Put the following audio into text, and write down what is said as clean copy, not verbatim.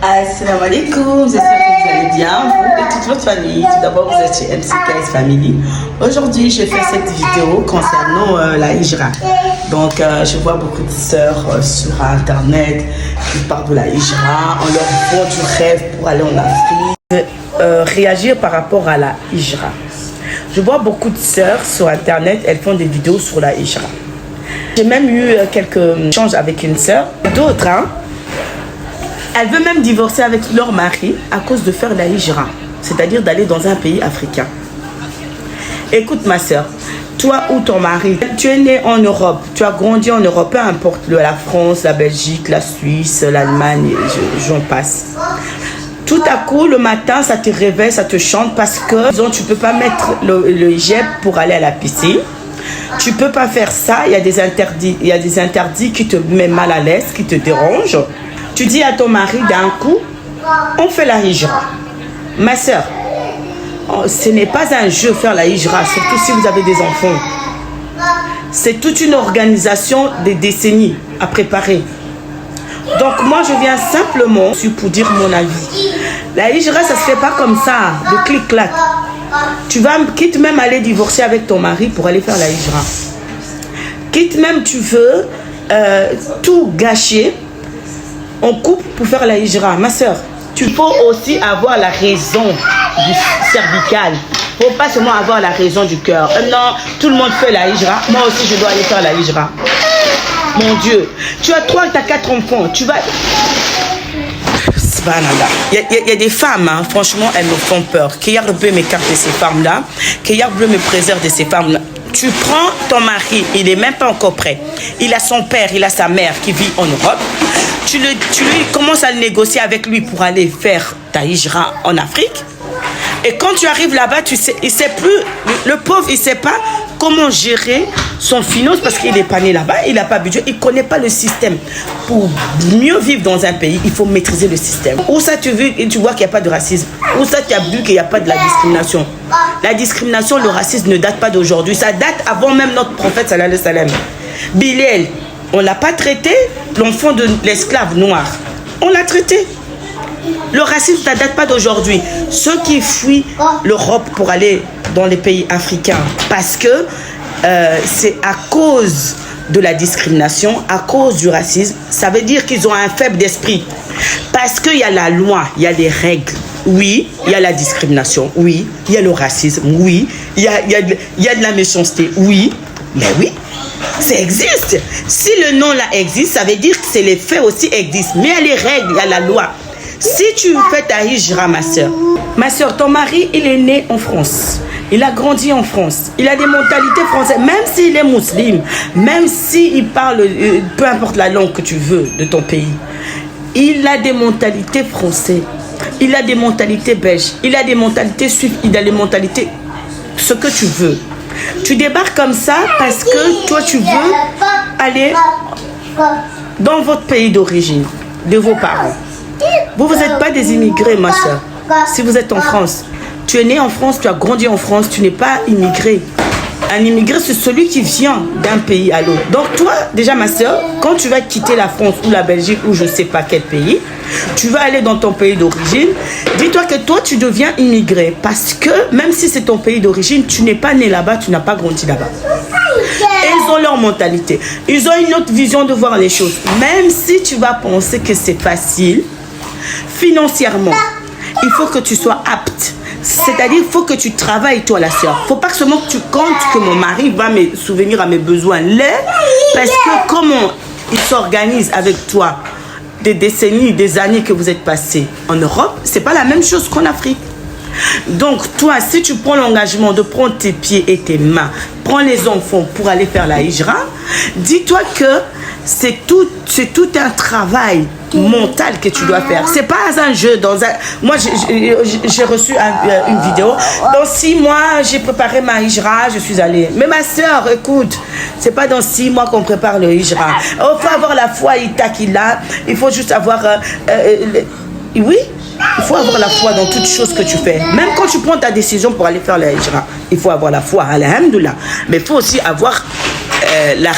Assalamu alaikum, j'espère que vous allez bien, vous et toute votre famille. Tout d'abord, vous êtes chez MCKS Family. Aujourd'hui, je fais cette vidéo concernant la hijra. Donc, je vois beaucoup de sœurs sur Internet qui parlent de la hijra. On leur vend du rêve pour aller en Afrique. Réagir par rapport à la hijra. Je vois beaucoup de sœurs sur Internet, elles font des vidéos sur la hijra. J'ai même eu quelques échanges avec une sœur. D'autres, elle veut même divorcer avec leur mari à cause de faire la hijra, c'est-à-dire d'aller dans un pays africain. Écoute ma soeur, toi ou ton mari, tu es né en Europe, tu as grandi en Europe, peu importe la France, la Belgique, la Suisse, l'Allemagne, j'en passe. Tout à coup, le matin, ça te réveille, ça te chante parce que disons, tu ne peux pas mettre le hijab pour aller à la piscine. Tu ne peux pas faire ça, il y a des interdits qui te mettent mal à l'aise, qui te dérangent. Tu dis à ton mari d'un coup, on fait la hijra. Ma soeur, ce n'est pas un jeu faire la hijra, surtout si vous avez des enfants. C'est toute une organisation des décennies à préparer. Donc moi je viens simplement pour dire mon avis. La hijra ça se fait pas comme ça, de clic-clac. Tu vas, quitte même aller divorcer avec ton mari pour aller faire la hijra. Quitte même tu veux tout gâcher. On coupe pour faire la hijra. Ma soeur, tu peux aussi avoir la raison du cervical. Il ne faut pas seulement avoir la raison du cœur. Non, tout le monde fait la hijra. Moi aussi, je dois aller faire la hijra. Mon Dieu. Tu as 3, tu as 4 enfants. Tu vas... Il y a des femmes, hein, franchement, elles me font peur. Que Yarbeu m'écarte de ces femmes-là. Que Yarbeu me préserve de ces femmes-là. Tu prends ton mari, il n'est même pas encore prêt. Il a son père, il a sa mère qui vit en Europe. Tu lui commences à le négocier avec lui pour aller faire ta hijra en Afrique. Et quand tu arrives là-bas, tu sais, il sait plus, le pauvre, il ne sait pas comment gérer son finance parce qu'il n'est pas né là-bas, il n'a pas budget, il ne connaît pas le système. Pour mieux vivre dans un pays, il faut maîtriser le système. Où ça tu vois qu'il n'y a pas de racisme? Où ça tu as vu qu'il n'y a pas de la discrimination? La discrimination, le racisme ne date pas d'aujourd'hui, ça date avant même notre prophète sallallahu alayhi wa sallam. Bilal, on ne l'a pas traité, l'enfant de l'esclave noir. On l'a traité. Le racisme, ça ne date pas d'aujourd'hui. Ceux qui fuient l'Europe pour aller dans les pays africains, parce que c'est à cause de la discrimination, à cause du racisme, ça veut dire qu'ils ont un faible d'esprit. Parce qu'il y a la loi, il y a les règles. Oui, il y a la discrimination. Oui, il y a le racisme. Oui, il y a de la méchanceté. Oui, mais oui. Ça existe. Si le nom là existe, ça veut dire que les faits aussi existent. Mais il y a les règles, il y a la loi. Si tu fais ta hijra, ma soeur, ton mari, il est né en France. Il a grandi en France. Il a des mentalités françaises. Même s'il est musulman, même s'il parle, peu importe la langue que tu veux de ton pays, il a des mentalités françaises. Il a des mentalités belges. Il a des mentalités suisses. Il a des mentalités, ce que tu veux. Tu débarques comme ça parce que toi tu veux aller dans votre pays d'origine, de vos parents. Vous n'êtes pas des immigrés, ma soeur. Si vous êtes en France, tu es né en France, tu as grandi en France, tu n'es pas immigré. Un immigré, c'est celui qui vient d'un pays à l'autre. Donc toi, déjà ma soeur, quand tu vas quitter la France ou la Belgique ou je ne sais pas quel pays, tu vas aller dans ton pays d'origine, dis-toi que toi, tu deviens immigré. Parce que même si c'est ton pays d'origine, tu n'es pas né là-bas, tu n'as pas grandi là-bas. Et ils ont leur mentalité. Ils ont une autre vision de voir les choses. Même si tu vas penser que c'est facile, financièrement, il faut que tu sois apte. C'est-à-dire, il faut que tu travailles, toi, la soeur. Il ne faut pas seulement que tu comptes que mon mari va me souvenir à mes besoins. Parce que comment il s'organise avec toi des décennies, des années que vous êtes passées en Europe, ce n'est pas la même chose qu'en Afrique. Donc, toi, si tu prends l'engagement de prendre tes pieds et tes mains, prends les enfants pour aller faire la hijra, dis-toi que c'est tout un travail mental que tu dois faire. C'est pas un jeu. Moi, j'ai reçu une vidéo. Dans 6 mois, j'ai préparé ma hijra, je suis allée. Mais ma soeur, écoute, c'est pas dans 6 mois qu'on prépare le hijra. Il faut avoir la foi, il faut juste avoir... oui, il faut avoir la foi dans toutes choses que tu fais. Même quand tu prends ta décision pour aller faire la hijra, il faut avoir la foi, alhamdoulilah. Mais il faut aussi avoir la